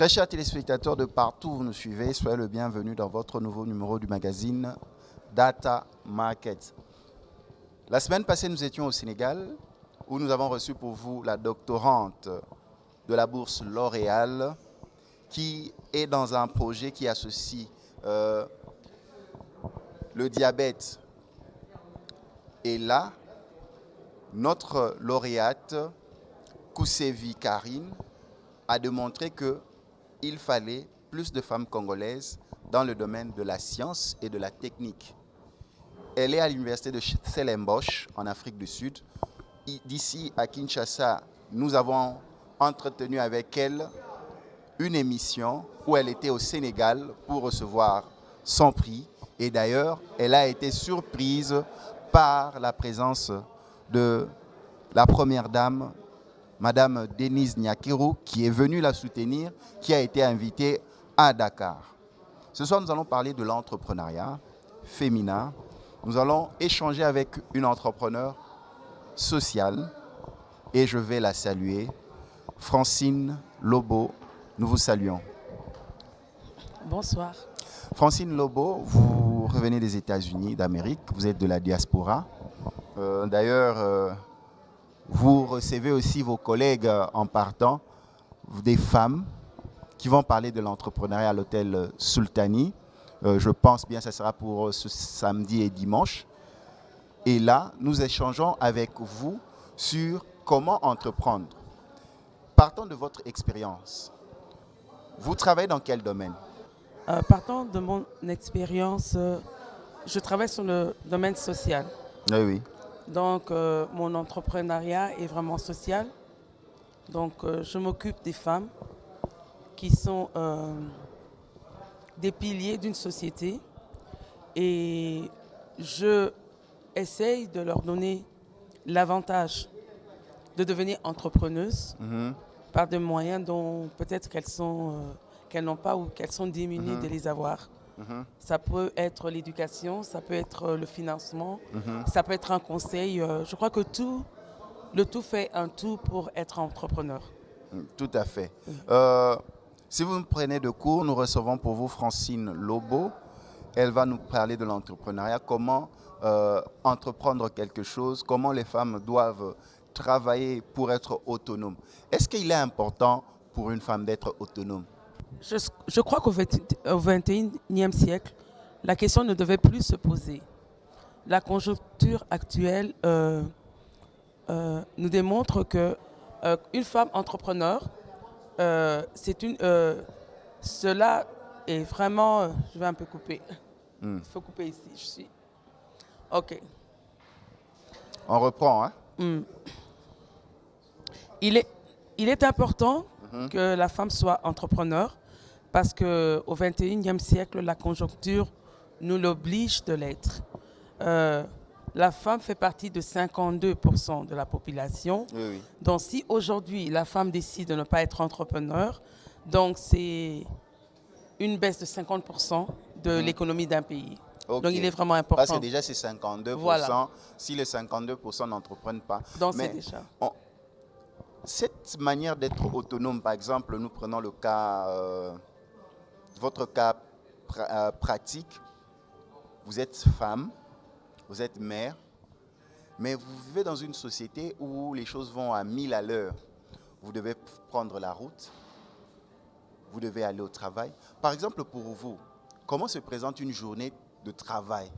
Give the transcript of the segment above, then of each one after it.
Très chers téléspectateurs de partout où vous nous suivez, soyez le bienvenu dans votre nouveau numéro du magazine Data Market. La semaine passée, nous étions au Sénégal où nous avons reçu pour vous la doctorante de la bourse L'Oréal qui est dans un projet qui associe le diabète. Et là, notre lauréate, Koussevi Karine, a démontré qu'il fallait plus de femmes congolaises dans le domaine de la science et de la technique. Elle est à l'université de Stellenbosch, en Afrique du Sud. D'ici à Kinshasa, nous avons entretenu avec elle une émission où elle était au Sénégal pour recevoir son prix. Et d'ailleurs, elle a été surprise par la présence de la première dame, Madame Denise Nyakirou, qui est venue la soutenir, qui a été invitée à Dakar. Ce soir, nous allons parler de l'entrepreneuriat féminin. Nous allons échanger avec une entrepreneure sociale et je vais la saluer. Francine Lobo, nous vous saluons. Bonsoir. Francine Lobo, vous revenez des États-Unis d'Amérique, vous êtes de la diaspora. D'ailleurs, vous recevez aussi vos collègues en partant, des femmes qui vont parler de l'entrepreneuriat à l'hôtel Sultani. Je pense bien que ce sera pour ce samedi et dimanche. Et là, nous échangeons avec vous sur comment entreprendre. Partant de votre expérience, vous travaillez dans quel domaine? Partant de mon expérience, je travaille sur le domaine social. Oui, oui. Donc, mon entrepreneuriat est vraiment social. Donc, je m'occupe des femmes qui sont des piliers d'une société et je essaye de leur donner l'avantage de devenir entrepreneuses par des moyens dont peut-être qu'elles n'ont pas ou qu'elles sont démunies de les avoir. Ça peut être l'éducation, ça peut être le financement, ça peut être un conseil. Je crois que le tout fait un tout pour être entrepreneur. Tout à fait. Si vous me prenez de cours, nous recevons pour vous Francine Lobo. Elle va nous parler de l'entrepreneuriat, comment entreprendre quelque chose, comment les femmes doivent travailler pour être autonomes. Est-ce qu'il est important pour une femme d'être autonome? Je crois qu'au XXIe siècle, la question ne devait plus se poser. La conjoncture actuelle nous démontre que une femme entrepreneur, cela est vraiment... je vais un peu couper. Il faut couper ici. Je suis... OK. On reprend, hein? Il est important que la femme soit entrepreneur parce qu'au XXIe siècle, la conjoncture nous l'oblige de l'être. La femme fait partie de 52% de la population. Oui, oui. Donc, si aujourd'hui, la femme décide de ne pas être entrepreneur, donc c'est une baisse de 50% de l'économie d'un pays. Okay. Donc, il est vraiment important. Parce que déjà, c'est 52%. Voilà. Si les 52% n'entreprennent pas. Donc, mais c'est déjà... cette manière d'être autonome, par exemple, nous prenons le cas, votre cas pratique. Vous êtes femme, vous êtes mère, mais vous vivez dans une société où les choses vont à 1000 à l'heure. Vous devez prendre la route, vous devez aller au travail. Par exemple, pour vous, comment se présente une journée de travail?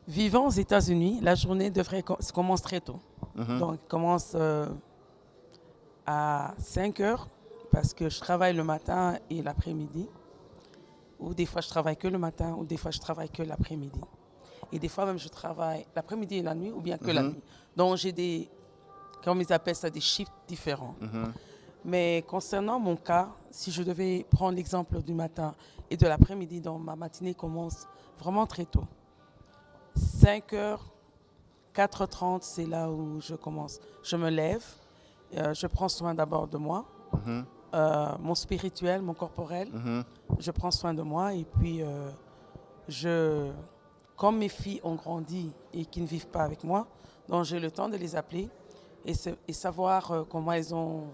Vivant aux États-Unis, la journée commence très tôt. Donc, commence à 5 heures parce que je travaille le matin et l'après-midi. Ou des fois, je travaille que le matin ou des fois, je travaille que l'après-midi. Et des fois, même, je travaille l'après-midi et la nuit ou bien que la nuit. Donc, j'ai des, comme ils appellent ça, des shifts différents. Mais concernant mon cas, si je devais prendre l'exemple du matin et de l'après-midi, donc ma matinée commence vraiment très tôt. 5 heures, 4h30, c'est là où je commence. Je me lève, je prends soin d'abord de moi, mon spirituel, mon corporel. Je prends soin de moi et puis comme mes filles ont grandi et qui ne vivent pas avec moi, donc j'ai le temps de les appeler et savoir comment elles ont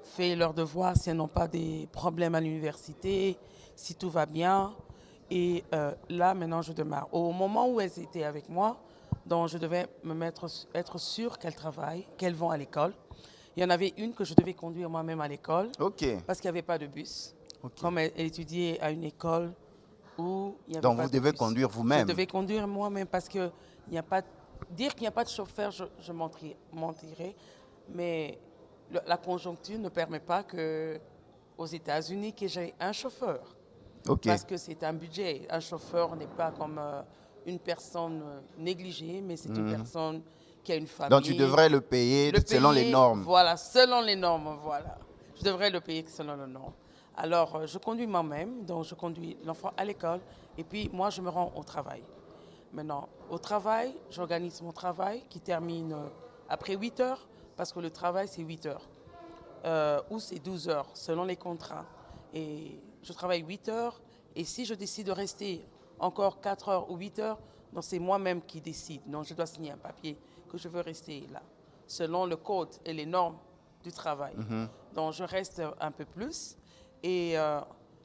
fait leurs devoirs, si elles n'ont pas des problèmes à l'université, si tout va bien. Et là, maintenant, je démarre. Au moment où elles étaient avec moi, donc je devais être sûre qu'elles travaillent, qu'elles vont à l'école. Il y en avait une que je devais conduire moi-même à l'école Ok. parce qu'il n'y avait pas de bus. Ok. Comme elle étudiait à une école où il n'y avait Donc pas vous de devez bus. conduire Je vous-même. devais conduire moi-même parce que il n'y a pas, dire qu'il n'y a pas de chauffeur, je mentirais. Mais la conjoncture ne permet pas que aux États-Unis que j'ai un chauffeur. Ok. Parce que c'est un budget. Un chauffeur n'est pas comme une personne négligée, mais c'est une personne qui a une famille. Donc tu devrais le payer selon les normes. Voilà, selon les normes, voilà. Je devrais le payer selon les normes. Alors, je conduis moi-même, donc je conduis l'enfant à l'école, et puis moi, je me rends au travail. Maintenant, au travail, j'organise mon travail qui termine après 8 heures, parce que le travail, c'est 8 heures. Ou c'est 12 heures, selon les contrats. Et je travaille 8 heures, et si je décide de rester encore 4 heures ou 8 heures, donc c'est moi-même qui décide. Donc je dois signer un papier que je veux rester là, selon le code et les normes du travail. Donc je reste un peu plus. Et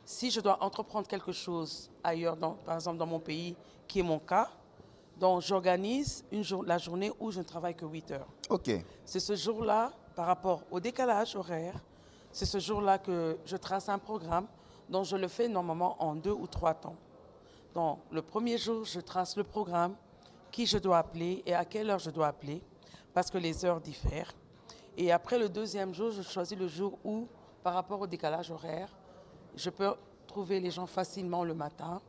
si je dois entreprendre quelque chose ailleurs, par exemple dans mon pays, qui est mon cas, donc j'organise la journée où je ne travaille que 8 heures. Ok. C'est ce jour-là, par rapport au décalage horaire, c'est ce jour-là que je trace un programme dont je le fais normalement en 2 ou 3 temps. Donc, le premier jour, je trace le programme, qui je dois appeler et à quelle heure je dois appeler, parce que les heures diffèrent. Et après le deuxième jour, je choisis le jour où, par rapport au décalage horaire, je peux trouver les gens facilement le matin.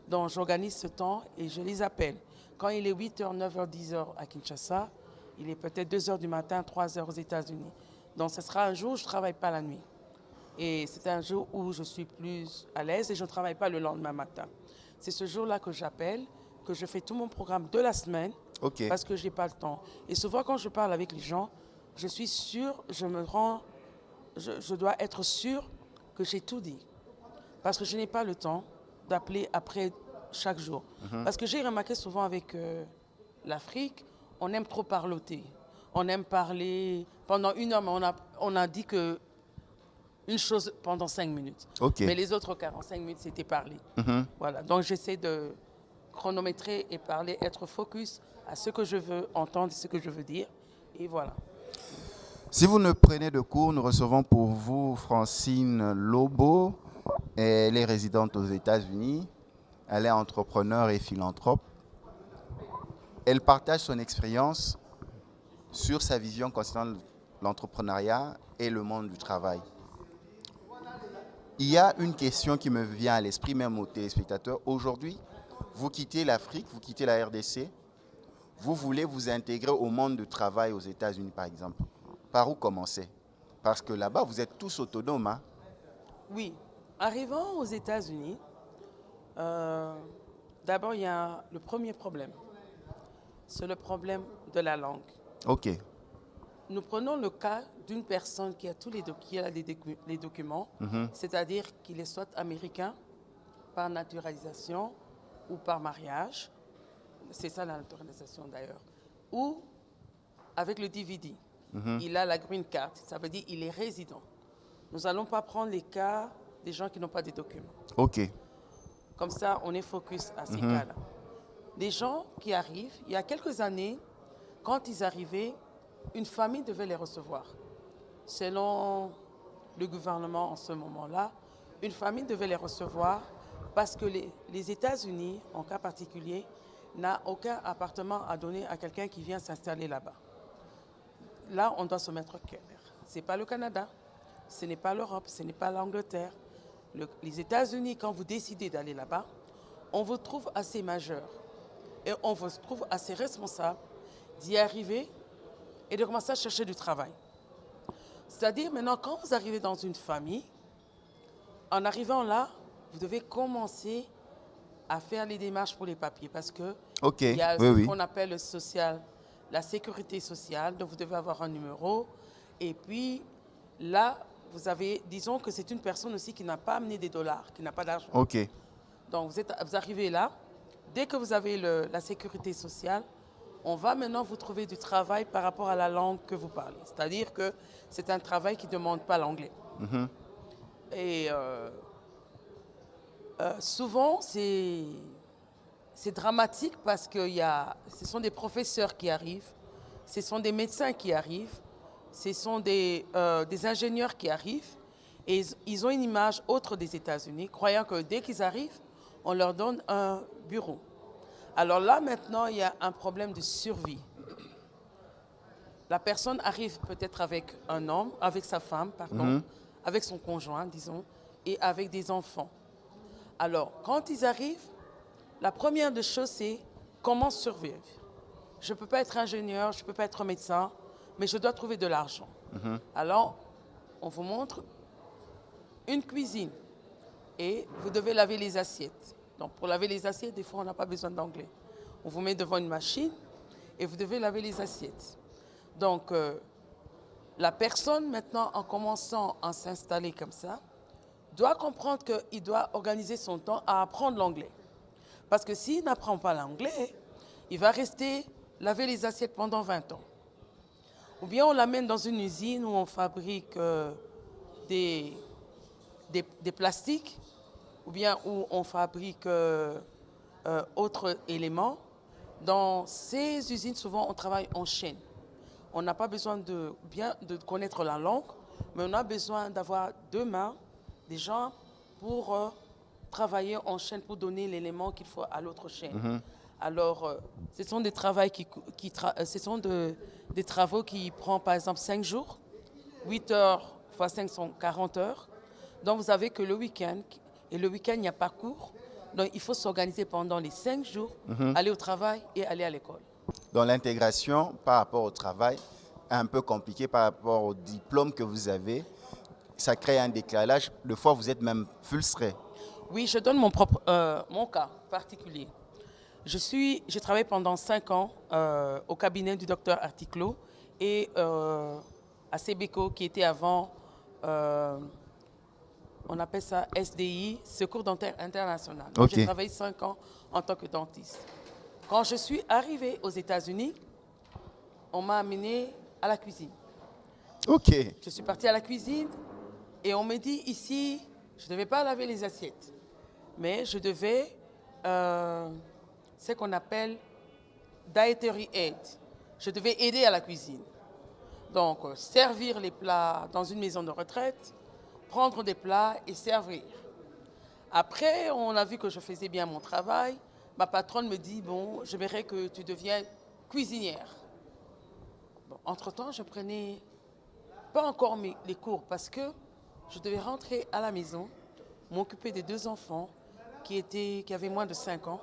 Donc, j'organise ce temps et je les appelle. Quand il est 8h, 9h, 10h à Kinshasa, il est peut-être 2h du matin, 3h aux États-Unis. Donc, ce sera un jour où je ne travaille pas la nuit. Et c'est un jour où je suis plus à l'aise et je ne travaille pas le lendemain matin. C'est ce jour-là que j'appelle, que je fais tout mon programme de la semaine, parce que je n'ai pas le temps. Et souvent, quand je parle avec les gens, je suis sûre, je dois être sûre que j'ai tout dit. Parce que je n'ai pas le temps d'appeler après chaque jour. Parce que j'ai remarqué souvent avec l'Afrique, on aime trop parloter. On aime parler pendant 1 heure, mais on a dit que une chose pendant 5 minutes. Mais les autres 45 minutes, c'était parler. Voilà. Donc, j'essaie de chronométrer et parler, être focus à ce que je veux entendre, ce que je veux dire. Et voilà. Si vous ne prenez de cours, nous recevons pour vous Francine Lobo. Elle est résidente aux États-Unis. Elle est entrepreneur et philanthrope. Elle partage son expérience sur sa vision concernant l'entrepreneuriat et le monde du travail. Il y a une question qui me vient à l'esprit, même aux téléspectateurs. Aujourd'hui, vous quittez l'Afrique, vous quittez la RDC, vous voulez vous intégrer au monde du travail aux États-Unis, par exemple. Par où commencer? Parce que là-bas, vous êtes tous autonomes. Hein? Oui. Arrivant aux États-Unis, d'abord, il y a le premier problème. C'est le problème de la langue. Ok. Nous prenons le cas d'une personne qui a tous les documents, c'est-à-dire qu'il est soit américain par naturalisation ou par mariage, c'est ça la naturalisation d'ailleurs, ou avec le DVD. Il a la green card, ça veut dire qu'il est résident. Nous n'allons pas prendre les cas des gens qui n'ont pas de documents. Ok. Comme ça, on est focus à ces cas-là. Des gens qui arrivent, il y a quelques années, quand ils arrivaient, une famille devait les recevoir. Selon le gouvernement en ce moment-là, une famille devait les recevoir parce que les États-Unis, en cas particulier, n'a aucun appartement à donner à quelqu'un qui vient s'installer là-bas. Là, on doit se mettre clair. Ce n'est pas le Canada, ce n'est pas l'Europe, ce n'est pas l'Angleterre. Les États-Unis, quand vous décidez d'aller là-bas, on vous trouve assez majeur et on vous trouve assez responsable d'y arriver et de commencer à chercher du travail. C'est-à-dire, maintenant, quand vous arrivez dans une famille, en arrivant là, vous devez commencer à faire les démarches pour les papiers parce que il y a ce qu'on appelle le social, la sécurité sociale, donc vous devez avoir un numéro. Et puis, là, vous avez, disons que c'est une personne aussi qui n'a pas amené des dollars, qui n'a pas d'argent. Ok. Donc, vous arrivez là. Dès que vous avez la sécurité sociale, On va maintenant vous trouver du travail par rapport à la langue que vous parlez. C'est-à-dire que c'est un travail qui ne demande pas l'anglais. Et souvent, c'est dramatique parce que ce sont des professeurs qui arrivent, ce sont des médecins qui arrivent, ce sont des ingénieurs qui arrivent et ils ont une image autre des États-Unis, croyant que dès qu'ils arrivent, on leur donne un bureau. Alors là, maintenant, il y a un problème de survie. La personne arrive peut-être avec un homme, avec sa femme, pardon, avec son conjoint, disons, et avec des enfants. Alors, quand ils arrivent, la première des choses, c'est comment survivre. Je ne peux pas être ingénieur, je ne peux pas être médecin, mais je dois trouver de l'argent. Alors, on vous montre une cuisine et vous devez laver les assiettes. Donc, pour laver les assiettes, des fois, on n'a pas besoin d'anglais. On vous met devant une machine et vous devez laver les assiettes. Donc, la personne, maintenant, en commençant à s'installer comme ça, doit comprendre qu'il doit organiser son temps à apprendre l'anglais. Parce que s'il n'apprend pas l'anglais, il va rester laver les assiettes pendant 20 ans. Ou bien on l'amène dans une usine où on fabrique des plastiques, ou bien où on fabrique autres éléments. Dans ces usines, souvent, on travaille en chaîne. On n'a pas besoin de connaître la langue, mais on a besoin d'avoir 2 mains, des gens pour travailler en chaîne, pour donner l'élément qu'il faut à l'autre chaîne. Alors, ce sont des travaux qui prennent, par exemple, 5 jours. 8 heures fois 5 sont 40 heures. Donc, vous savez que le week-end, et le week-end, il n'y a pas cours. Donc, il faut s'organiser pendant les 5 jours, aller au travail et aller à l'école. Donc, l'intégration par rapport au travail est un peu compliquée par rapport au diplôme que vous avez. Ça crée un décalage. Des fois, vous êtes même frustré. Oui, je donne mon cas particulier. J'ai travaillé pendant 5 ans au cabinet du docteur Articlo et à Sebeco, qui était avant, on appelle ça SDI, Secours Dentaire International. Okay. J'ai travaillé 5 ans en tant que dentiste. Quand je suis arrivée aux États-Unis, on m'a amenée à la cuisine. Ok. Je suis partie à la cuisine et on me dit ici, je ne devais pas laver les assiettes, mais je devais ce qu'on appelle dietary aid. Je devais aider à la cuisine. Donc, servir les plats dans une maison de retraite, prendre des plats et servir. Après, on a vu que je faisais bien mon travail. Ma patronne me dit, bon, je verrai que tu deviens cuisinière. Bon, entre-temps, je prenais pas encore les cours parce que je devais rentrer à la maison, m'occuper des 2 enfants qui avaient moins de 5 ans.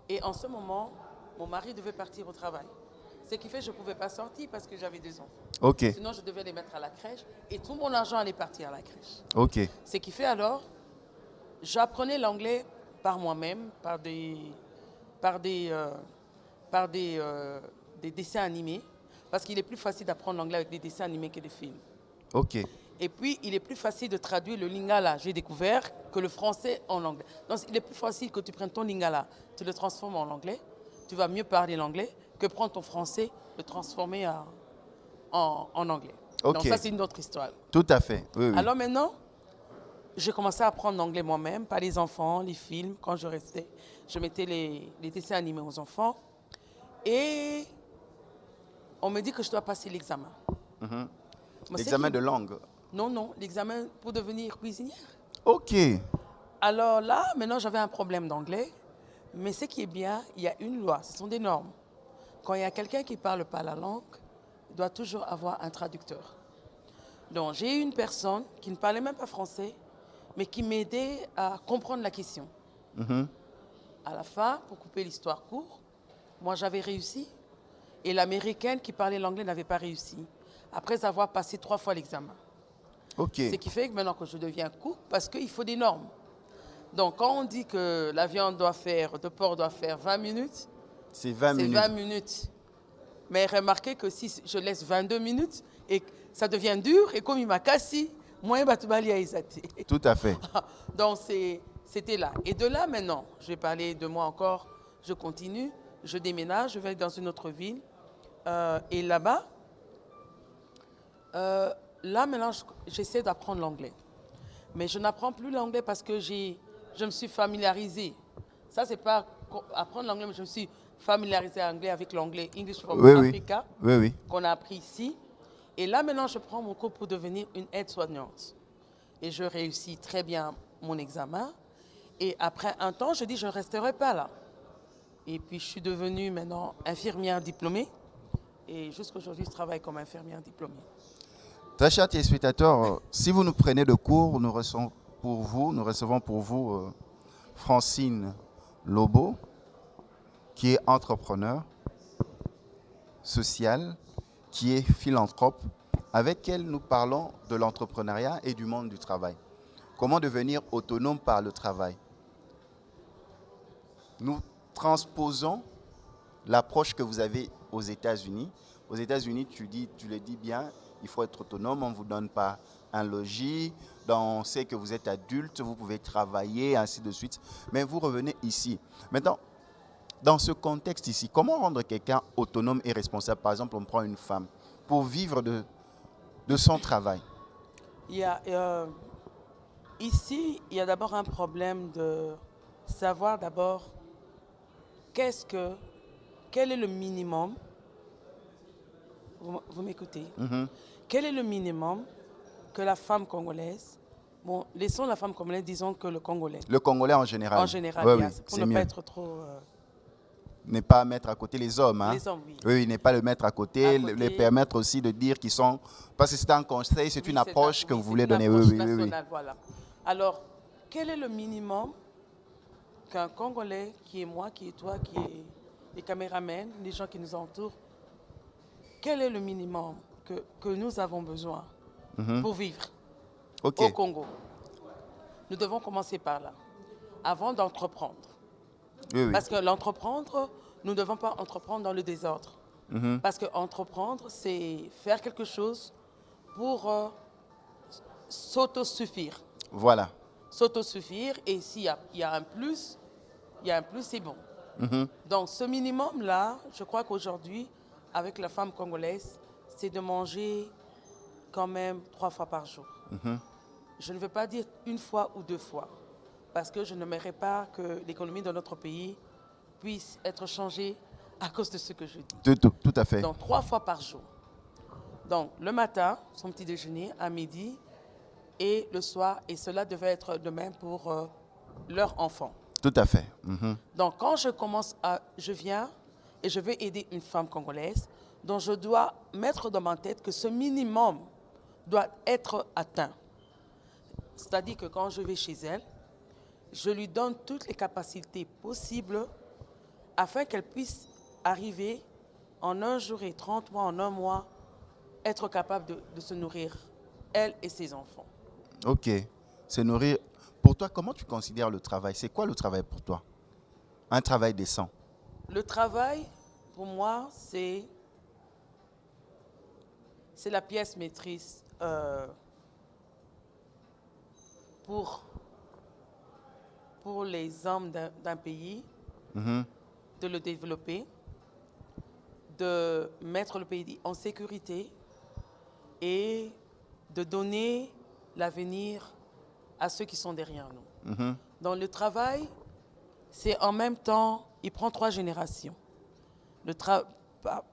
Et en ce moment, mon mari devait partir au travail. Ce qui fait que je ne pouvais pas sortir parce que j'avais 2 enfants. Okay. Sinon, je devais les mettre à la crèche et tout mon argent allait partir à la crèche. Okay. Ce qui fait alors, j'apprenais l'anglais par moi-même, par des dessins animés, parce qu'il est plus facile d'apprendre l'anglais avec des dessins animés que des films. Okay. Et puis, il est plus facile de traduire le lingala, j'ai découvert, que le français en anglais. Donc, il est plus facile que tu prennes ton lingala, tu le transformes en anglais, tu vas mieux parler l'anglais, que prendre ton français, le transformer en anglais. Okay. Donc, ça, c'est une autre histoire. Tout à fait. Oui, oui. Alors maintenant, j'ai commencé à apprendre l'anglais moi-même, par les enfants, les films. Quand je restais, je mettais les dessins animés aux enfants. Et on me dit que je dois passer l'examen. L'examen de langue? Non, l'examen pour devenir cuisinière. Ok. Alors là, maintenant, j'avais un problème d'anglais. Mais ce qui est bien, il y a une loi, ce sont des normes. Quand il y a quelqu'un qui ne parle pas la langue, il doit toujours avoir un traducteur. Donc, j'ai eu une personne qui ne parlait même pas français, mais qui m'aidait à comprendre la question. À la fin, pour couper l'histoire courte, moi, j'avais réussi. Et l'américaine qui parlait l'anglais n'avait pas réussi, après avoir passé 3 fois l'examen. Okay. Ce qui fait que maintenant que je deviens cook, parce qu'il faut des normes. Donc, quand on dit que la viande de porc doit faire 20 minutes, c'est 20 minutes. 20 minutes. Mais remarquez que si je laisse 22 minutes, et ça devient dur, et comme il m'a cassé, moi, je vais Tout à fait. Donc, c'était là. Et de là, maintenant, je vais parler de moi encore, je continue. je déménage, je vais dans une autre ville. Et là-bas, là maintenant, j'essaie d'apprendre l'anglais. Mais je n'apprends plus l'anglais parce que je me suis familiarisée. Ça, c'est pas apprendre l'anglais, mais je me suis familiarisée anglais avec l'anglais English from Africa, qu'on a appris ici. Et là, maintenant, je prends mon cours pour devenir une aide-soignante. Et je réussis très bien mon examen. Et après un temps, je dis, je ne resterai pas là. Et puis, je suis devenue maintenant infirmière diplômée. Et jusqu'à aujourd'hui, je travaille comme infirmière diplômée. Très chers téléspectateurs, si vous nous prenez de cours, nous recevons pour vous Francine Lobo, qui est entrepreneur social, qui est philanthrope. Avec elle, nous parlons de l'entrepreneuriat et du monde du travail. Comment devenir autonome par le travail. Nous transposons l'approche que vous avez aux États-Unis. Aux États-Unis, tu le dis bien, il faut être autonome, on ne vous donne pas un logis, on sait que vous êtes adulte, vous pouvez travailler, ainsi de suite. Mais vous revenez ici. Maintenant, dans ce contexte ici, comment rendre quelqu'un autonome et responsable? Par exemple, on prend une femme pour vivre de son travail. Ici, il y a d'abord un problème de savoir d'abord quel est le minimum. Vous m'écoutez? Quel est le minimum que la femme congolaise, bon, laissons la femme congolaise, disons que le Congolais. Le Congolais en général. En général, oui, pour ne pas être trop... Ne pas mettre à côté les hommes. Hein. Les hommes, oui. Oui, ne pas le mettre à côté, les permettre aussi de dire qu'ils sont... Parce que c'est un conseil, c'est une approche que vous voulez donner. Oui. Voilà. Alors, quel est le minimum qu'un Congolais, qui est moi, qui est toi, qui est les caméramans, les gens qui nous entourent, quel est le minimum que nous avons besoin pour vivre au Congo? Nous devons commencer par là, avant d'entreprendre. Parce que l'entreprendre, nous ne devons pas entreprendre dans le désordre. Parce qu'entreprendre, c'est faire quelque chose pour s'autosuffire. Voilà. S'autosuffire, et s'il y a un plus, c'est bon. Donc ce minimum-là, je crois qu'aujourd'hui, avec la femme congolaise, c'est de manger quand même 3 fois par jour. Je ne veux pas dire 1 fois ou 2 fois, parce que je n'aimerais pas que l'économie de notre pays puisse être changée à cause de ce que je dis. Tout à fait. Donc 3 fois par jour. Donc le matin, son petit déjeuner, à midi et le soir, et cela devait être de même pour leurs enfants. Tout à fait. Donc quand je viens et je veux aider une femme congolaise, donc je dois mettre dans ma tête que ce minimum doit être atteint. C'est-à-dire que quand je vais chez elle, je lui donne toutes les capacités possibles afin qu'elle puisse arriver en 1 jour et 30 mois, en 1 mois, être capable de se nourrir, elle et ses enfants. Ok. Se nourrir. Pour toi, comment tu considères le travail? C'est quoi le travail pour toi? Un travail décent? Le travail, pour moi, c'est la pièce maîtrise pour les hommes d'un pays, de le développer, de mettre le pays en sécurité et de donner l'avenir à ceux qui sont derrière nous. Dans le travail, c'est en même temps, il prend 3 générations.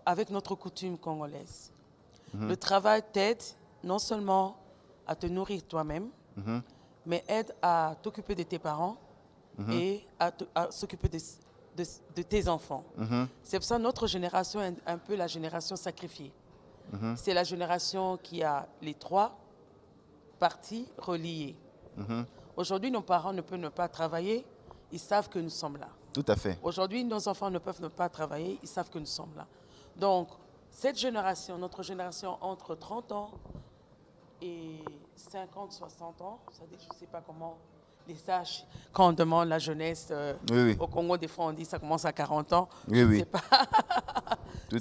Avec notre coutume congolaise. Le travail t'aide non seulement à te nourrir toi-même, mais aide à t'occuper de tes parents et à s'occuper de tes enfants. C'est pour ça que notre génération est un peu la génération sacrifiée. C'est la génération qui a les 3 parties reliées. Aujourd'hui, nos parents ne peuvent ne pas travailler, ils savent que nous sommes là. Tout à fait. Aujourd'hui, nos enfants ne peuvent ne pas travailler, ils savent que nous sommes là. Donc, cette génération, notre génération entre 30 ans et 50, 60 ans, c'est-à-dire, je ne sais pas comment les âges, quand on demande la jeunesse au Congo, des fois on dit que ça commence à 40 ans. Oui.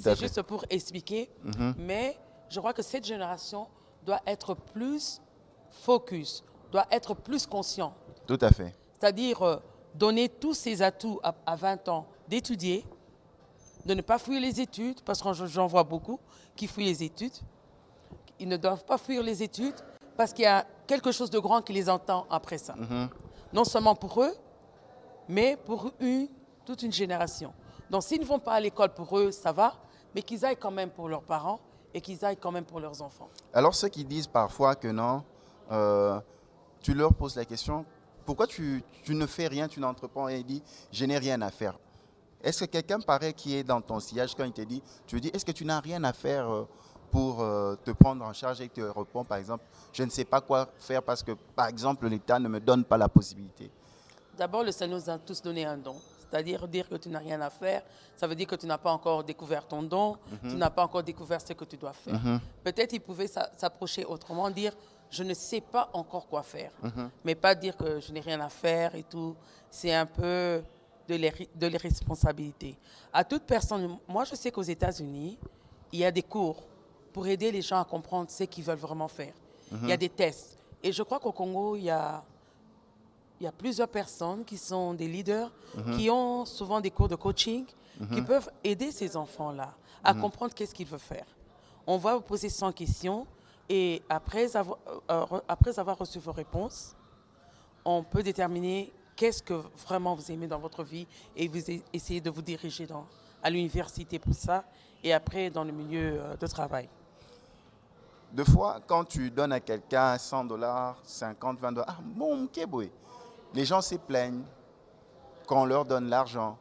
C'est juste pour expliquer. Mais je crois que cette génération doit être plus focus, doit être plus conscient. Tout à fait. C'est-à-dire donner tous ses atouts à 20 ans d'étudier, de ne pas fuir les études, parce que j'en vois beaucoup qui fuient les études. Ils ne doivent pas fuir les études parce qu'il y a quelque chose de grand qui les attend après ça. Non seulement pour eux, mais pour toute une génération. Donc s'ils ne vont pas à l'école pour eux, ça va, mais qu'ils aillent quand même pour leurs parents et qu'ils aillent quand même pour leurs enfants. Alors ceux qui disent parfois que non, tu leur poses la question, pourquoi tu ne fais rien, tu n'entreprends rien, et dit, je n'ai rien à faire. Est-ce que quelqu'un paraît qui est dans ton sillage quand il te dit, tu lui dis, est-ce que tu n'as rien à faire pour te prendre en charge et te répond par exemple, je ne sais pas quoi faire parce que par exemple l'État ne me donne pas la possibilité. D'abord, le Seigneur nous a tous donné un don. C'est-à-dire dire que tu n'as rien à faire, ça veut dire que tu n'as pas encore découvert ton don, tu n'as pas encore découvert ce que tu dois faire. Peut-être il pouvait s'approcher autrement, dire je ne sais pas encore quoi faire, mais pas dire que je n'ai rien à faire et tout. C'est un peu de l'irresponsabilité. À toute personne, moi je sais qu'aux États-Unis, il y a des cours pour aider les gens à comprendre ce qu'ils veulent vraiment faire. Il y a des tests. Et je crois qu'au Congo, il y a plusieurs personnes qui sont des leaders, qui ont souvent des cours de coaching, qui peuvent aider ces enfants-là à comprendre qu'est-ce qu'ils veulent faire. On va vous poser 100 questions et après avoir reçu vos réponses, on peut déterminer qu'est-ce que vraiment vous aimez dans votre vie et vous essayez de vous diriger à l'université pour ça et après dans le milieu de travail. Deux fois, quand tu donnes à quelqu'un 100 $, 50, 20 $, ah bon, kéboué. Les gens se plaignent quand on leur donne l'argent.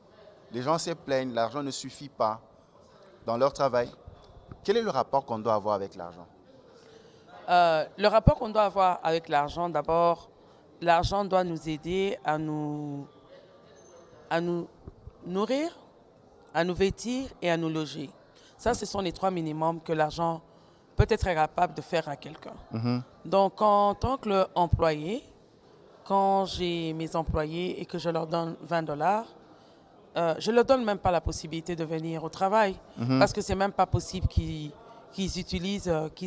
Les gens se plaignent, l'argent ne suffit pas dans leur travail. Quel est le rapport qu'on doit avoir avec l'argent? Le rapport qu'on doit avoir avec l'argent, d'abord, l'argent doit nous aider à nous nourrir, à nous vêtir et à nous loger. Ça, ce sont les 3 minimums que l'argent peut être capable de faire à quelqu'un. Donc, en tant qu'employé, quand j'ai mes employés et que je leur donne 20 $, je ne leur donne même pas la possibilité de venir au travail parce que ce n'est même pas possible qu'ils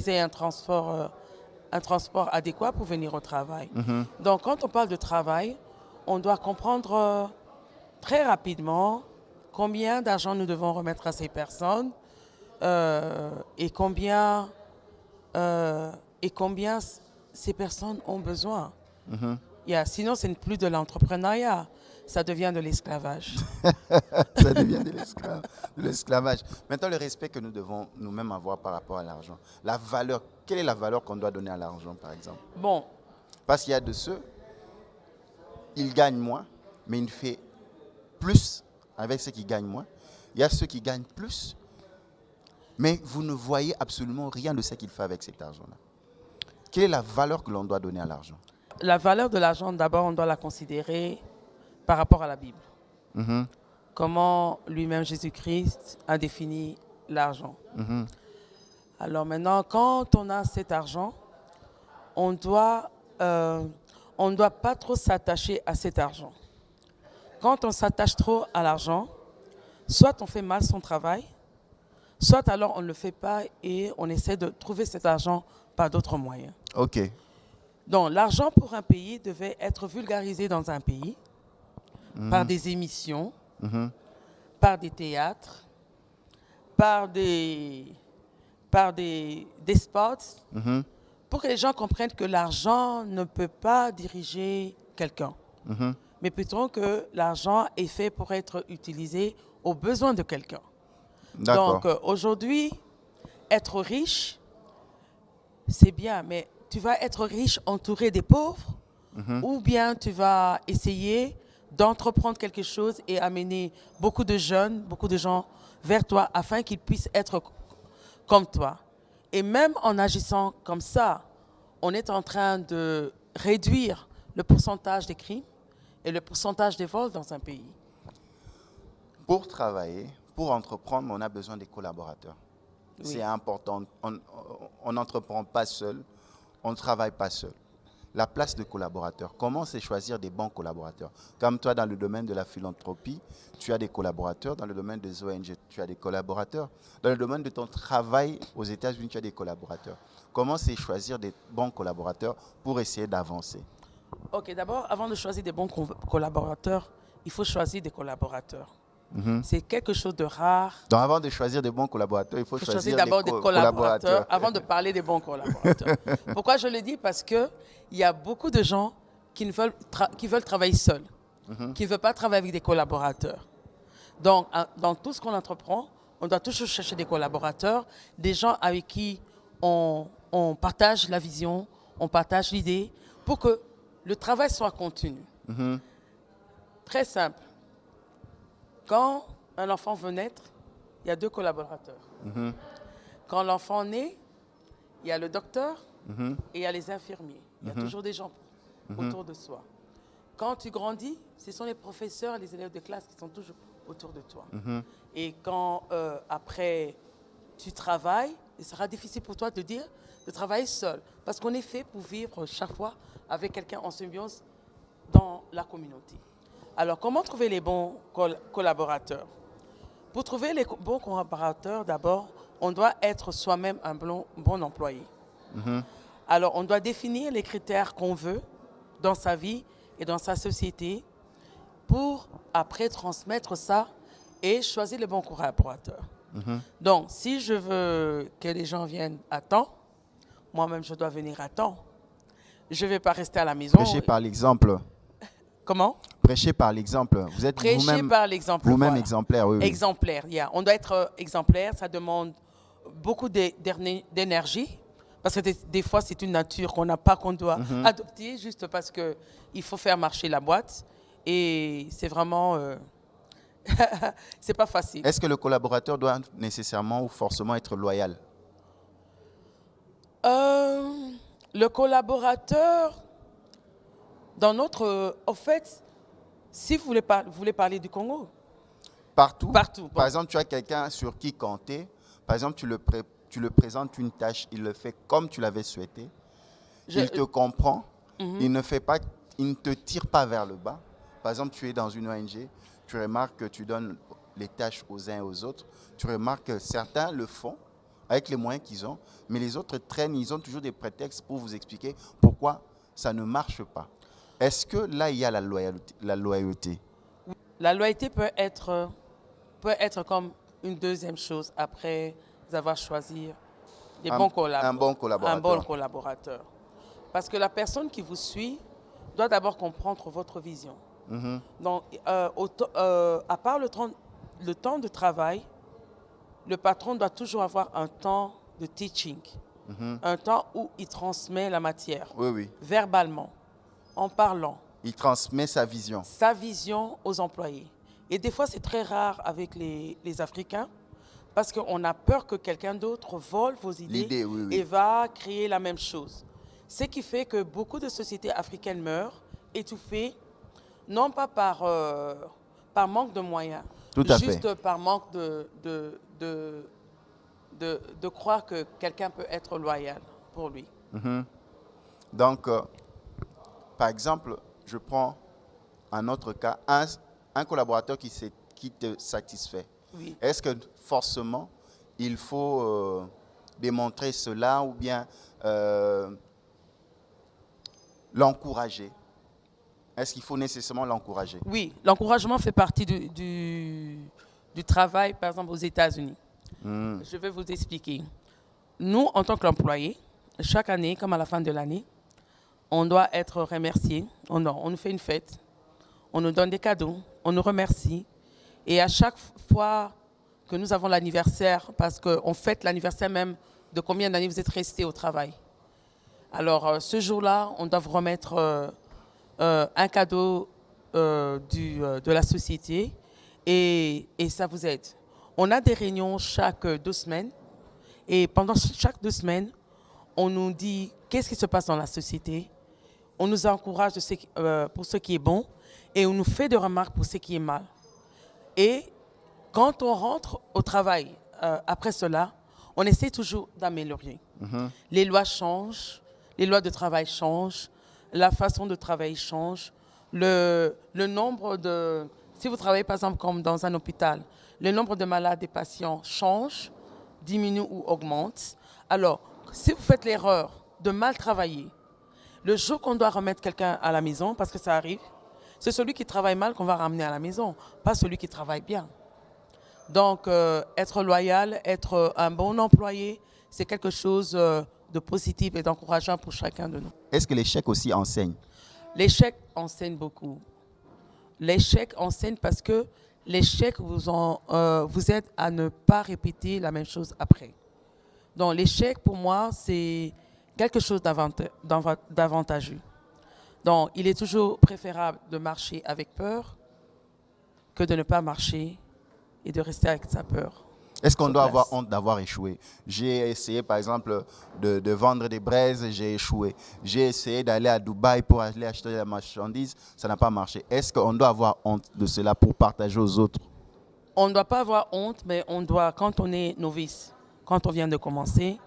aient un transport adéquat pour venir au travail. Donc, quand on parle de travail, on doit comprendre très rapidement combien d'argent nous devons remettre à ces personnes et combien ces personnes ont besoin. Sinon, ce n'est plus de l'entrepreneuriat, ça devient de l'esclavage. Ça devient de l'esclavage. Maintenant, le respect que nous devons nous-mêmes avoir par rapport à l'argent. La valeur, quelle est la valeur qu'on doit donner à l'argent, par exemple? Bon. Parce qu'il y a de ceux, ils gagnent moins, mais ils font plus avec ceux qui gagnent moins. Il y a ceux qui gagnent plus, mais vous ne voyez absolument rien de ce qu'il fait avec cet argent-là. Quelle est la valeur que l'on doit donner à l'argent? La valeur de l'argent, d'abord, on doit la considérer par rapport à la Bible. Comment lui-même Jésus-Christ a défini l'argent. Alors maintenant, quand on a cet argent, on ne doit pas trop s'attacher à cet argent. Quand on s'attache trop à l'argent, soit on fait mal son travail, soit alors on ne le fait pas et on essaie de trouver cet argent par d'autres moyens. OK. Donc, l'argent pour un pays devait être vulgarisé dans un pays par des émissions, par des théâtres, par des spots, pour que les gens comprennent que l'argent ne peut pas diriger quelqu'un, mais plutôt que l'argent est fait pour être utilisé aux besoins de quelqu'un. Donc, aujourd'hui, être riche, c'est bien, mais tu vas être riche entouré des pauvres ou bien tu vas essayer d'entreprendre quelque chose et amener beaucoup de jeunes, beaucoup de gens vers toi afin qu'ils puissent être comme toi. Et même en agissant comme ça, on est en train de réduire le pourcentage des crimes et le pourcentage des vols dans un pays. Pour travailler, pour entreprendre, on a besoin des collaborateurs. Oui. C'est important. On n'entreprend pas seul. On ne travaille pas seul. La place de collaborateur. Comment c'est choisir des bons collaborateurs? Comme toi, dans le domaine de la philanthropie, tu as des collaborateurs. Dans le domaine des ONG, tu as des collaborateurs. Dans le domaine de ton travail aux États-Unis, tu as des collaborateurs. Comment c'est choisir des bons collaborateurs pour essayer d'avancer? OK, d'abord, avant de choisir des bons collaborateurs, il faut choisir des collaborateurs. C'est quelque chose de rare. Donc, avant de choisir des bons collaborateurs, il faut Il faut choisir d'abord des collaborateurs collaborateurs. avant de parler des bons collaborateurs. Pourquoi je le dis? Parce qu'il y a beaucoup de gens qui veulent travailler seuls, qui ne veulent pas travailler avec des collaborateurs. Donc, dans tout ce qu'on entreprend, on doit toujours chercher des collaborateurs, des gens avec qui on partage la vision, on partage l'idée, pour que le travail soit continu. Très simple. Quand un enfant veut naître, il y a 2 collaborateurs. Quand l'enfant naît, il y a le docteur et il y a les infirmiers. Il y a toujours des gens autour de soi. Quand tu grandis, ce sont les professeurs et les élèves de classe qui sont toujours autour de toi. Et quand après tu travailles, il sera difficile pour toi de travailler seul. Parce qu'on est fait pour vivre chaque fois avec quelqu'un en symbiose dans la communauté. Alors, comment trouver les bons collaborateurs? Pour trouver les bons collaborateurs, d'abord, on doit être soi-même un bon employé. Alors, on doit définir les critères qu'on veut dans sa vie et dans sa société pour après transmettre ça et choisir les bons collaborateurs. Donc, si je veux que les gens viennent à temps, moi-même, je dois venir à temps. Je ne vais pas rester à la maison. Prêchez par l'exemple. Comment? Prêchez par l'exemple. Vous êtes Prêchez par l'exemple. Vous-même voilà. exemplaire, oui. Exemplaire, yeah. On doit être exemplaire. Ça demande beaucoup d'énergie. Parce que des fois, c'est une nature qu'on n'a pas, qu'on doit adopter juste parce qu'il faut faire marcher la boîte. Et c'est vraiment... c'est pas facile. Est-ce que le collaborateur doit nécessairement ou forcément être loyal? Le collaborateur, dans notre... Au fait, si vous voulez parler du Congo. Partout. Partout. Bon. Par exemple, tu as quelqu'un sur qui compter. Par exemple, tu le présentes une tâche, il le fait comme tu l'avais souhaité. Il te comprend. Il ne te tire pas vers le bas. Par exemple, tu es dans une ONG, tu remarques que tu donnes les tâches aux uns et aux autres. Tu remarques que certains le font avec les moyens qu'ils ont, mais les autres traînent, ils ont toujours des prétextes pour vous expliquer pourquoi ça ne marche pas. Est-ce que là, il y a la loyauté? La loyauté peut être comme une deuxième chose après avoir choisi un bon collaborateur. Parce que la personne qui vous suit doit d'abord comprendre votre vision. Donc, à part le temps de travail, le patron doit toujours avoir un temps de teaching, un temps où il transmet la matière, verbalement, en parlant. Il transmet sa vision. Sa vision aux employés. Et des fois, c'est très rare avec les Africains parce qu'on a peur que quelqu'un d'autre vole vos idées et va créer la même chose. Ce qui fait que beaucoup de sociétés africaines meurent étouffées, non pas par manque de moyens, juste par manque de croire que quelqu'un peut être loyal pour lui. Donc, par exemple, je prends un autre cas, un collaborateur qui te satisfait. Oui. Est-ce que forcément, il faut démontrer cela ou bien l'encourager? Est-ce qu'il faut nécessairement l'encourager? Oui, l'encouragement fait partie du travail, par exemple, aux États-Unis. Je vais vous expliquer. Nous, en tant qu'employés, chaque année, comme à la fin de l'année, on doit être remercié. On nous fait une fête. On nous donne des cadeaux. On nous remercie. Et à chaque fois que nous avons l'anniversaire, parce qu'on fête l'anniversaire même de combien d'années vous êtes resté au travail. Alors, ce jour-là, on doit vous remettre un cadeau de la société et ça vous aide. On a des réunions chaque 2 semaines et pendant chaque 2 semaines, on nous dit qu'est-ce qui se passe dans la société. On nous encourage pour ce qui est bon et on nous fait des remarques pour ce qui est mal. Et quand on rentre au travail après cela, on essaie toujours d'améliorer. Les lois changent, les lois de travail changent, la façon de travailler change, le nombre de... Si vous travaillez par exemple comme dans un hôpital, le nombre de malades et patients change, diminue ou augmente. Alors, si vous faites l'erreur de mal travailler, le jour qu'on doit remettre quelqu'un à la maison, parce que ça arrive, c'est celui qui travaille mal qu'on va ramener à la maison, pas celui qui travaille bien. Donc, être loyal, être un bon employé, c'est quelque chose de positif et d'encourageant pour chacun de nous. Est-ce que l'échec aussi enseigne? L'échec enseigne beaucoup. L'échec enseigne parce que l'échec vous aide à ne pas répéter la même chose après. Donc, l'échec, pour moi, c'est quelque chose d'avantageux. Donc, il est toujours préférable de marcher avec peur que de ne pas marcher et de rester avec sa peur. Est-ce qu'on doit avoir honte d'avoir échoué? J'ai essayé, par exemple, de vendre des braises, j'ai échoué. J'ai essayé d'aller à Dubaï pour aller acheter de la marchandise, ça n'a pas marché. Est-ce qu'on doit avoir honte de cela pour partager aux autres? On ne doit pas avoir honte, mais on doit, quand on est novice, quand on vient de commencer,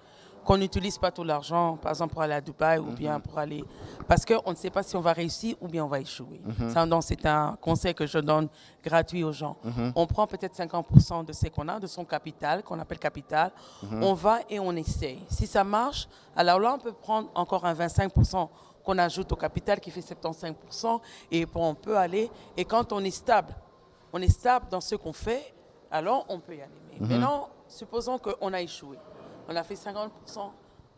qu'on n'utilise pas tout l'argent, par exemple pour aller à Dubaï ou bien pour aller... Parce qu'on ne sait pas si on va réussir ou bien on va échouer. Ça, donc, c'est un conseil que je donne gratuit aux gens. On prend peut-être 50% de ce qu'on a, de son capital, qu'on appelle capital. On va et on essaye. Si ça marche, alors là, on peut prendre encore un 25% qu'on ajoute au capital qui fait 75% et on peut aller. Et quand on est stable dans ce qu'on fait, alors on peut y aller. Mais maintenant, supposons qu'on a échoué. On a fait 50%,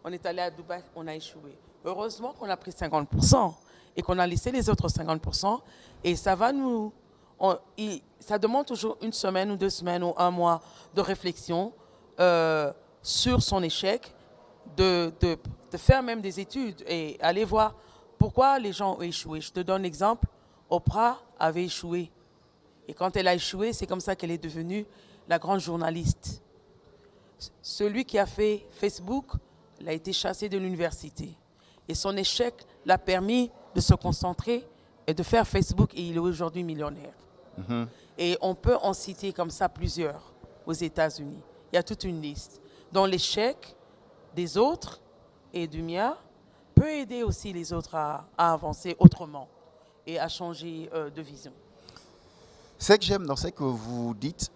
on est allé à Dubaï, on a échoué. Heureusement qu'on a pris 50% et qu'on a laissé les autres 50%. Et ça va ça demande toujours une semaine ou 2 semaines ou 1 mois de réflexion sur son échec, de faire même des études et aller voir pourquoi les gens ont échoué. Je te donne l'exemple, Oprah avait échoué. Et quand elle a échoué, c'est comme ça qu'elle est devenue la grande journaliste. Celui qui a fait Facebook, il a été chassé de l'université. Et son échec l'a permis de se concentrer et de faire Facebook et il est aujourd'hui millionnaire. Et on peut en citer comme ça plusieurs aux États-Unis. Il y a toute une liste. Donc l'échec des autres et du mien peut aider aussi les autres à avancer autrement et à changer de vision. Ce que j'aime dans ce que vous dites,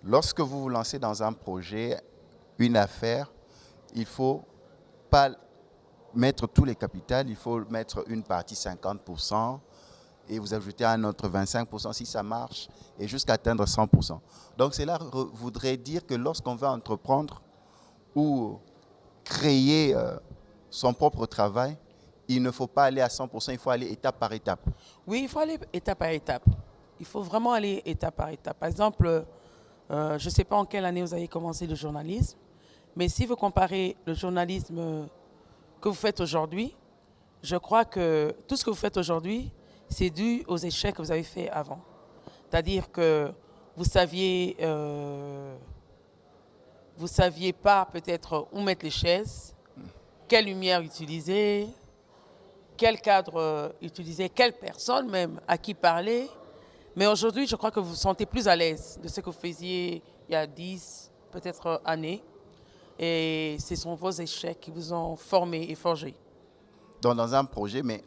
lorsque vous vous lancez dans un projet, une affaire, il ne faut pas mettre tous les capitals, il faut mettre une partie 50% et vous ajoutez un autre 25% si ça marche et jusqu'à atteindre 100%. Donc cela voudrait dire que lorsqu'on va entreprendre ou créer son propre travail, il ne faut pas aller à 100%, il faut aller étape par étape. Oui, il faut aller étape par étape. Il faut vraiment aller étape par étape. Par exemple, je ne sais pas en quelle année vous avez commencé le journalisme, mais si vous comparez le journalisme que vous faites aujourd'hui, je crois que tout ce que vous faites aujourd'hui, c'est dû aux échecs que vous avez faits avant. C'est-à-dire que vous saviez pas peut-être où mettre les chaises, quelle lumière utiliser, quel cadre utiliser, quelle personne même à qui parler. Mais aujourd'hui, je crois que vous vous sentez plus à l'aise de ce que vous faisiez il y a 10, peut-être années. Et ce sont vos échecs qui vous ont formé et forgé. Donc, dans un projet, mais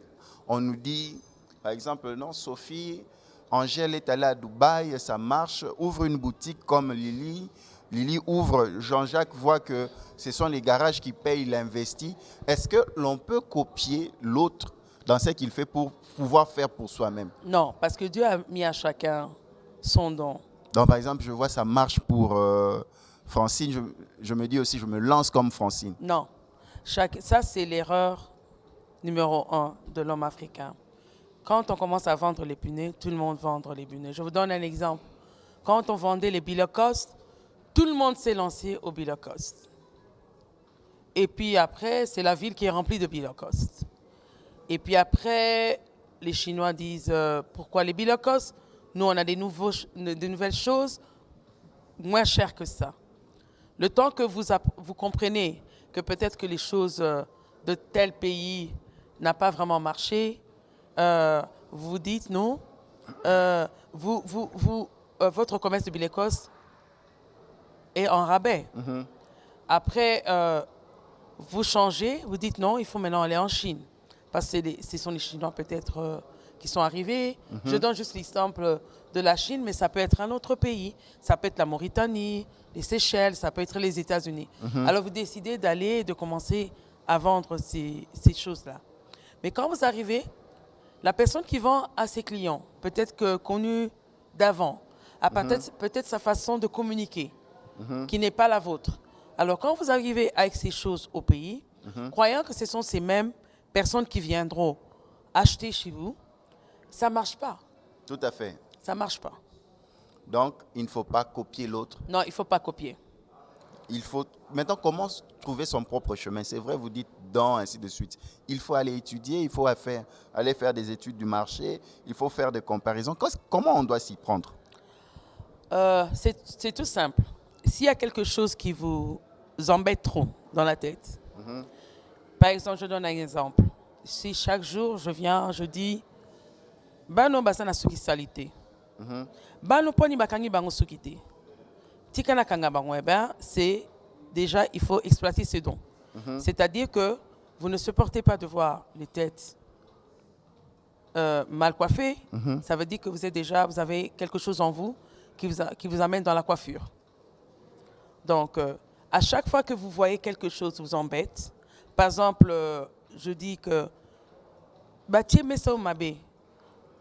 on nous dit, par exemple, non, Sophie, Angèle est allée à Dubaï, ça marche, ouvre une boutique comme Lily. Lily ouvre, Jean-Jacques voit que ce sont les garages qui payent, il investit. Est-ce que l'on peut copier l'autre dans ce qu'il fait pour pouvoir faire pour soi-même? Non, parce que Dieu a mis à chacun son don. Donc, par exemple, je vois ça marche pour Francine, je me dis aussi, je me lance comme Francine. Non, ça c'est l'erreur numéro 1 de l'homme africain. Quand on commence à vendre les punais, tout le monde vend les punais. Je vous donne un exemple. Quand on vendait les Bilocost, tout le monde s'est lancé au Bilocost. Et puis après, c'est la ville qui est remplie de Bilocost. Et puis après, les Chinois disent pourquoi les Bilocost? Nous, on a des nouvelles choses moins chères que ça. Le temps que vous comprenez que peut-être que les choses de tel pays n'ont pas vraiment marché, vous vous dites non, votre commerce de Bilocost est en rabais. Après, vous changez, vous dites non, il faut maintenant aller en Chine. Parce que ce sont les Chinois peut-être qui sont arrivés. Je donne juste l'exemple de la Chine, mais ça peut être un autre pays. Ça peut être la Mauritanie, les Seychelles, ça peut être les États-Unis. Alors vous décidez d'aller, de commencer à vendre ces choses-là. Mais quand vous arrivez, la personne qui vend à ses clients, peut-être que connue d'avant, peut-être sa façon de communiquer, qui n'est pas la vôtre. Alors, quand vous arrivez avec ces choses au pays, croyant que ce sont ces mêmes personnes qui viendront acheter chez vous, ça ne marche pas. Tout à fait. Ça ne marche pas. Donc, il ne faut pas copier l'autre. Non, il ne faut pas copier. Il faut... Maintenant, comment trouver son propre chemin? C'est vrai, vous dites dans, ainsi de suite. Il faut aller étudier, il faut aller faire des études du marché, il faut faire des comparaisons. Comment on doit s'y prendre? C'est tout simple. S'il y a quelque chose qui vous embête trop dans la tête, par exemple, je donne un exemple. Si chaque jour, je viens, je dis, Bano basana suki salité. Bano poni bakangi bango sukite. Tikana kanga bango, c'est déjà, il faut exploiter ces dons. C'est-à-dire que vous ne supportez pas de voir les têtes mal coiffées. Ça veut dire que vous avez quelque chose en vous qui vous amène dans la coiffure. Donc, à chaque fois que vous voyez quelque chose qui vous embête, par exemple, je dis que Bati Mesa Mabe,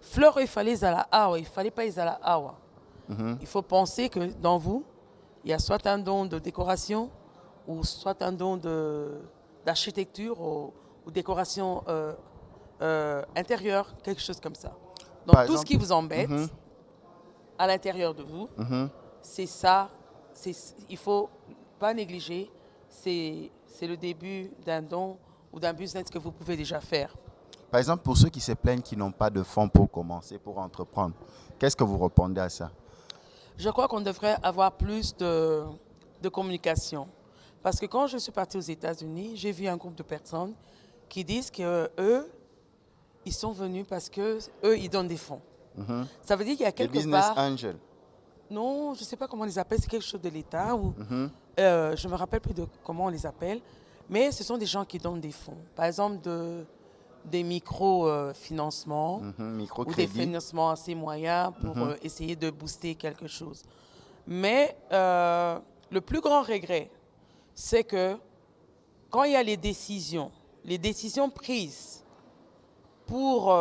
fleur, il fallait il fallait pas ils à awa. Il faut penser que dans vous, il y a soit un don de décoration ou soit un don d'architecture ou décoration intérieure, quelque chose comme ça. Donc, tout ce qui vous embête à l'intérieur de vous, c'est ça. Il ne faut pas négliger. C'est le début d'un don ou d'un business que vous pouvez déjà faire. Par exemple, pour ceux qui se plaignent qui n'ont pas de fonds pour commencer, pour entreprendre, qu'est-ce que vous répondez à ça? Je crois qu'on devrait avoir plus de communication. Parce que quand je suis partie aux États-Unis, j'ai vu un groupe de personnes qui disent qu'eux, ils sont venus parce qu'eux, ils donnent des fonds. Ça veut dire qu'il y a quelque part... business angels. Non, je ne sais pas comment on les appelle, c'est quelque chose de l'État. Je ne me rappelle plus de comment on les appelle. Mais ce sont des gens qui donnent des fonds. Par exemple, des micro-financements ou des financements assez moyens pour essayer de booster quelque chose. Mais le plus grand regret, c'est que quand il y a les décisions prises pour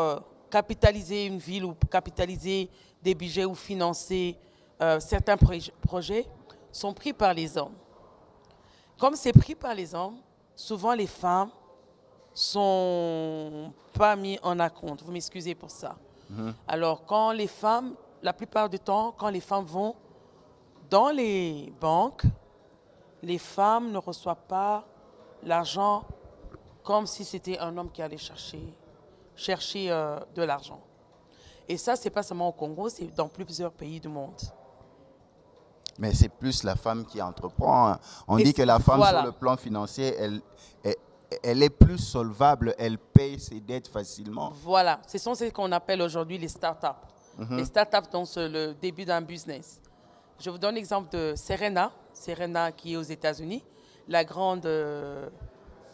capitaliser une ville ou capitaliser des budgets ou financer certains projets, sont pris par les hommes. Comme c'est pris par les hommes, souvent les femmes sont pas mis en compte. Vous m'excusez pour ça. Alors, quand les femmes, la plupart du temps, quand les femmes vont dans les banques, les femmes ne reçoivent pas l'argent comme si c'était un homme qui allait chercher de l'argent. Et ça, c'est pas seulement au Congo, c'est dans plusieurs pays du monde. Mais c'est plus la femme qui entreprend. On dit que la femme, sur le plan financier, elle est plus solvable, elle paye ses dettes facilement. Voilà, ce sont ce qu'on appelle aujourd'hui les startups. Les startups, donc c'est le début d'un business. Je vous donne l'exemple de Serena qui est aux États-Unis, la grande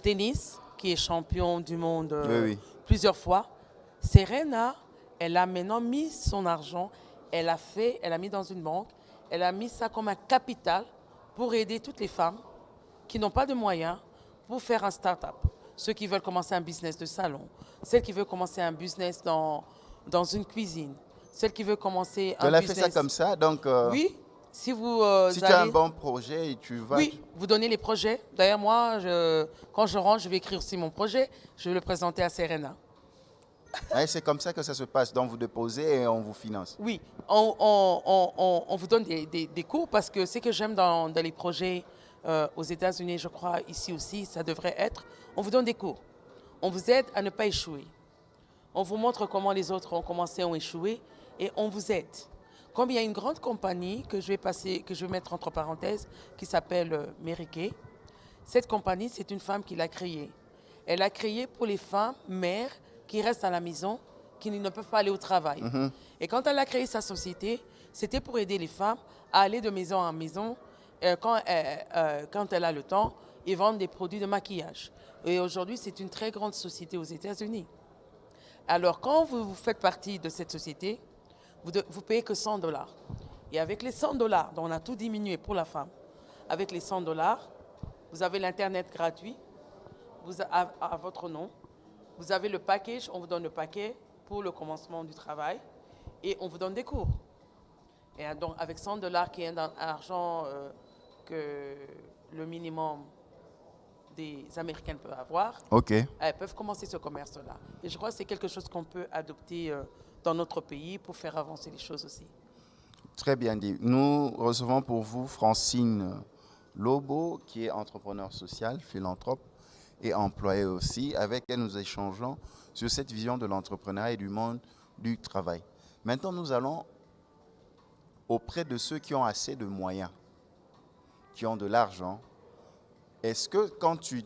tennis qui est champion du monde plusieurs fois. Serena, elle a maintenant mis son argent, elle a mis dans une banque, elle a mis ça comme un capital pour aider toutes les femmes qui n'ont pas de moyens pour faire un start-up. Ceux qui veulent commencer un business de salon, celles qui veulent commencer un business dans une cuisine, celles qui veulent commencer un business... Tu l'as fait ça comme ça, donc... Oui, si tu as un bon projet et tu vas... Oui, vous donnez les projets. D'ailleurs, moi, quand je rentre, je vais écrire aussi mon projet. Je vais le présenter à Serena. C'est comme ça que ça se passe. Donc, vous déposez et on vous finance. Oui, on vous donne des cours parce que ce que j'aime dans les projets aux États-Unis, je crois ici aussi, ça devrait être, on vous donne des cours. On vous aide à ne pas échouer. On vous montre comment les autres ont commencé, ont échoué et on vous aide. Comme il y a une grande compagnie que je vais mettre entre parenthèses, qui s'appelle Mary Kay. Cette compagnie, c'est une femme qui l'a créée. Elle l'a créée pour les femmes mères qui restent à la maison, qui ne peuvent pas aller au travail. Et quand elle a créé sa société, c'était pour aider les femmes à aller de maison en maison quand elle a le temps et vendre des produits de maquillage. Et aujourd'hui, c'est une très grande société aux États-Unis. Alors, quand vous faites partie de cette société, vous payez que $100. Et avec les $100, donc on a tout diminué pour la femme. Avec les $100, vous avez l'Internet gratuit à votre nom. Vous avez le package, on vous donne le paquet pour le commencement du travail et on vous donne des cours. Et donc, avec $100 qui est un argent que le minimum des Américaines peuvent avoir, OK. elles peuvent commencer ce commerce-là. Et je crois que c'est quelque chose qu'on peut adopter dans notre pays pour faire avancer les choses aussi. Très bien dit. Nous recevons pour vous Francine Lobo, qui est entrepreneur social, philanthrope et employée aussi, avec elle nous échangeons sur cette vision de l'entrepreneuriat et du monde du travail. Maintenant, nous allons auprès de ceux qui ont assez de moyens, qui ont de l'argent. Est-ce que quand tu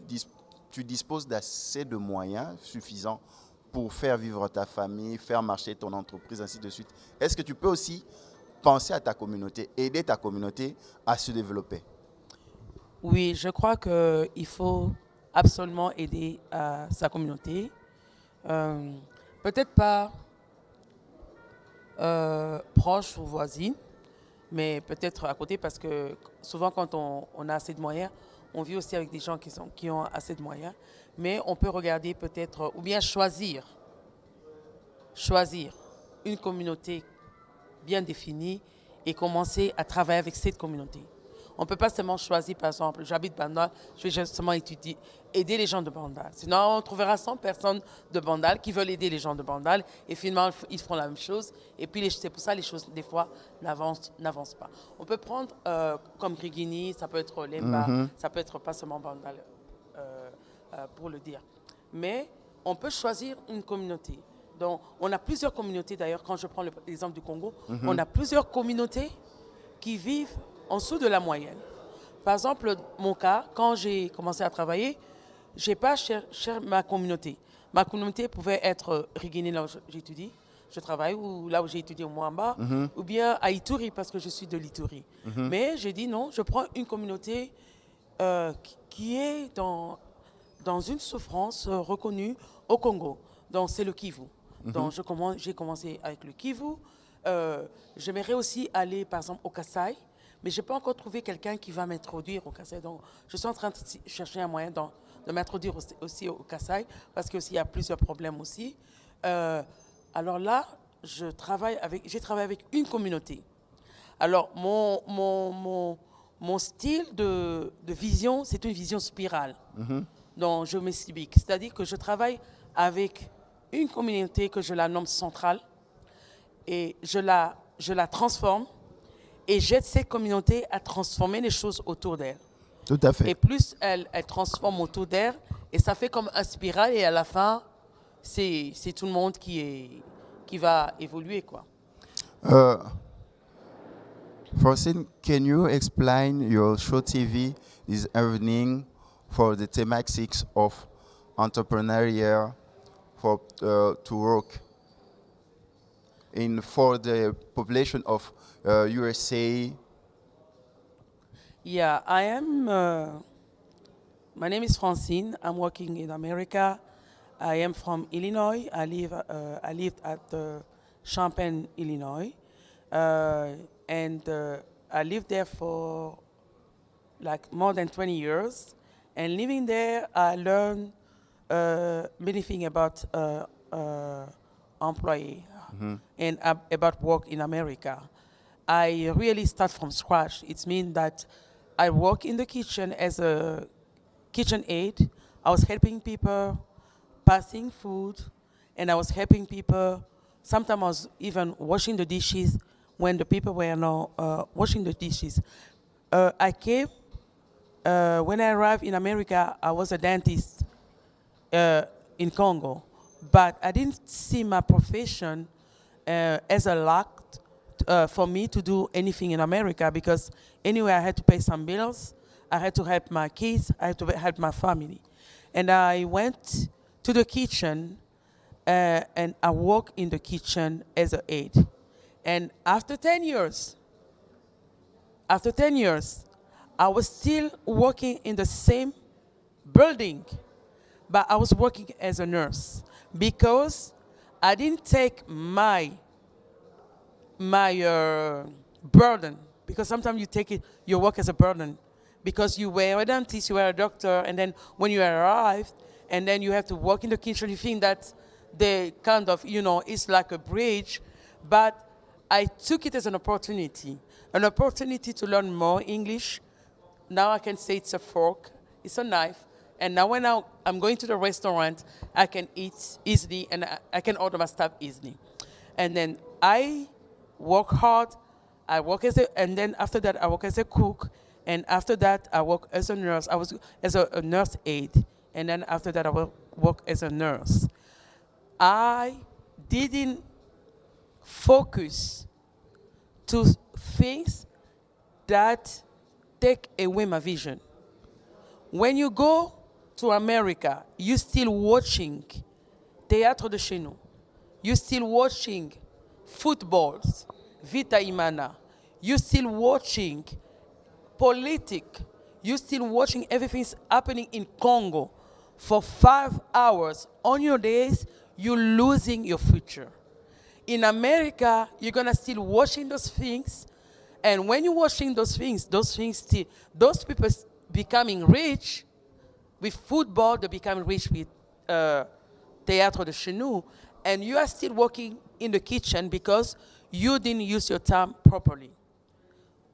disposes d'assez de moyens suffisants pour faire vivre ta famille, faire marcher ton entreprise, ainsi de suite, est-ce que tu peux aussi penser à ta communauté, aider ta communauté à se développer? Oui, je crois qu'il faut absolument aider sa communauté. Peut-être pas proche ou voisine, mais peut-être à côté, parce que souvent quand on a assez de moyens, on vit aussi avec des gens qui ont assez de moyens, mais on peut regarder peut-être, ou bien choisir une communauté bien définie et commencer à travailler avec cette communauté. On ne peut pas seulement choisir, par exemple, j'habite Bandal, je vais justement aider les gens de Bandal. Sinon, on trouvera 100 personnes de Bandal qui veulent aider les gens de Bandal et finalement, ils feront la même chose. Et puis, c'est pour ça que les choses, des fois, n'avancent pas. On peut prendre comme Grigini, ça peut être Lemba, ça peut être pas seulement Bandal, pour le dire. Mais on peut choisir une communauté. Donc, on a plusieurs communautés, d'ailleurs, quand je prends l'exemple du Congo, on a plusieurs communautés qui vivent en dessous de la moyenne. Par exemple, mon cas, quand j'ai commencé à travailler, je n'ai pas cherché ma communauté. Ma communauté pouvait être Rigini, là où j'étudie, je travaille, ou là où j'ai étudié au Mwamba, ou bien à Ituri, parce que je suis de l'Ituri. Mais j'ai dit non, je prends une communauté qui est dans une souffrance reconnue au Congo. Donc, c'est le Kivu. Donc, j'ai commencé avec le Kivu. J'aimerais aussi aller, par exemple, au Kasaï, mais je n'ai pas encore trouvé quelqu'un qui va m'introduire au Kasaï. Donc, je suis en train de chercher un moyen de m'introduire aussi au Kasaï, parce qu'il y a plusieurs problèmes aussi. Alors là, j'ai travaillé avec une communauté. Alors, mon style de vision, c'est une vision spirale. Donc, je m'explique. C'est-à-dire que je travaille avec une communauté que je la nomme centrale et je la transforme et j'aide cette communauté à transformer les choses autour d'elle. Tout à fait. Et plus elle transforme autour d'elle, et ça fait comme un spirale et à la fin, c'est tout le monde qui va évoluer, quoi. Francine, can you explain your show TV this evening for the thematics of entrepreneurial to work for the population of USA? Yeah, I am. My name is Francine. I'm working in America. I am from Illinois. I lived at Champaign, Illinois, and I lived there for like more than 20 years. And living there, I learned many things about employee and about work in America. I really start from scratch. It means that I work in the kitchen as a kitchen aide. I was helping people, passing food, and I was helping people. Sometimes I was even washing the dishes when the people were not washing the dishes. When I arrived in America, I was a dentist in Congo, but I didn't see my profession as a luck for me to do anything in America, because anyway, I had to pay some bills, I had to help my kids, I had to help my family. And I went to the kitchen and I worked in the kitchen as an aide. And after 10 years, I was still working in the same building, but I was working as a nurse because I didn't take my burden, because sometimes you take your work as a burden, because you were a dentist, you were a doctor, and then when you arrived, and then you have to work in the kitchen, you think that the kind of, it's like a bridge, but I took it as an opportunity to learn more English. Now I can say it's a fork, it's a knife. And now when I'm going to the restaurant, I can eat easily and I can order my stuff easily. And then I work hard. And then after that, I work as a cook. And after that, I work as a nurse. I was as a nurse aide. And then after that, I work as a nurse. I didn't focus to things that take away my vision. When you go to America, you're still watching Théâtre de chez nous. You're still watching footballs, Vita Imana. You're still watching politics. You're still watching everything's happening in Congo. For 5 hours on your days, you're losing your future. In America, you're gonna still watching those things, and when you're watching those people becoming rich with football, they become rich with Théâtre de chez nous, and you are still working in the kitchen because you didn't use your time properly.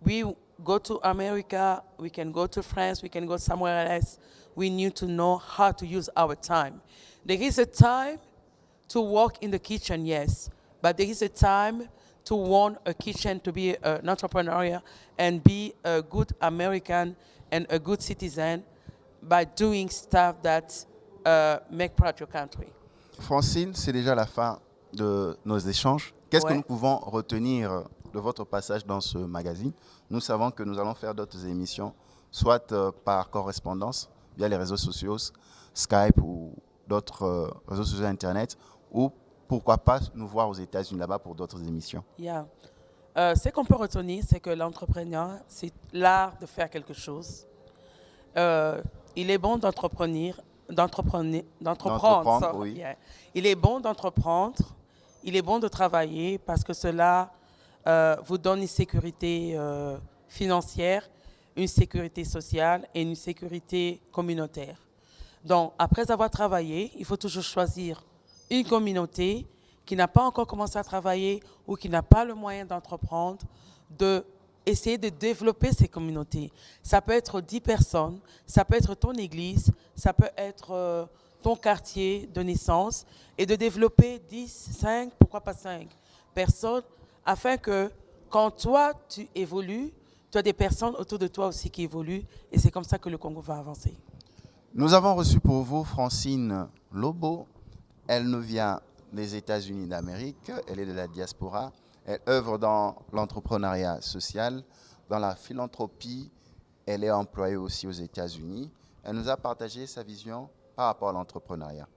We go to America, we can go to France, we can go somewhere else. We need to know how to use our time. There is a time to work in the kitchen, yes, but there is a time to run a kitchen, to be an entrepreneur and be a good American and a good citizen by doing stuff that make proud your country. Francine, c'est déjà la fin de nos échanges. Qu'est-ce que nous pouvons retenir de votre passage dans ce magazine? Nous savons que nous allons faire d'autres émissions, soit par correspondance, via les réseaux sociaux, Skype ou d'autres réseaux sociaux Internet, ou pourquoi pas nous voir aux États-Unis là-bas pour d'autres émissions. Yeah. Ce qu'on peut retenir, c'est que l'entrepreneur, c'est l'art de faire quelque chose. Il est bon d'entreprendre. Oui. Yeah. Il est bon d'entreprendre. Il est bon de travailler parce que cela vous donne une sécurité financière, une sécurité sociale et une sécurité communautaire. Donc, après avoir travaillé, il faut toujours choisir une communauté qui n'a pas encore commencé à travailler ou qui n'a pas le moyen d'entreprendre, d'essayer de développer ces communautés. Ça peut être 10 personnes, ça peut être ton église, ça peut être ton quartier de naissance, et de développer 10, 5, pourquoi pas 5 personnes, afin que quand toi, tu évolues, tu as des personnes autour de toi aussi qui évoluent, et c'est comme ça que le Congo va avancer. Nous avons reçu pour vous Francine Lobo. Elle nous vient des États-Unis d'Amérique, elle est de la diaspora, elle œuvre dans l'entrepreneuriat social, dans la philanthropie, elle est employée aussi aux États-Unis. Elle nous a partagé sa vision par rapport à l'entrepreneuriat.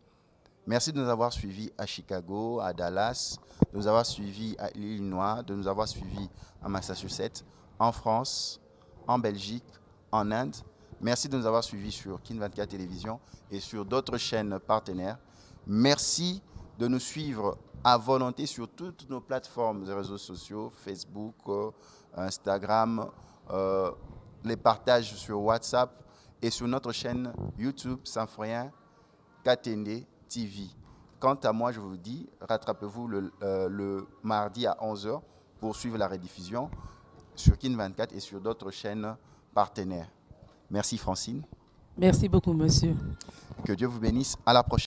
Merci de nous avoir suivis à Chicago, à Dallas, de nous avoir suivis à l'Illinois, de nous avoir suivis à Massachusetts, en France, en Belgique, en Inde. Merci de nous avoir suivis sur Kin24 Télévision et sur d'autres chaînes partenaires. Merci de nous suivre à volonté sur toutes nos plateformes de réseaux sociaux, Facebook, Instagram, les partages sur WhatsApp et sur notre chaîne YouTube Sanfrien Katende TV. Quant à moi, je vous dis, rattrapez-vous le mardi à 11h pour suivre la rediffusion sur Kin24 et sur d'autres chaînes partenaires. Merci Francine. Merci beaucoup, monsieur. Que Dieu vous bénisse. À la prochaine.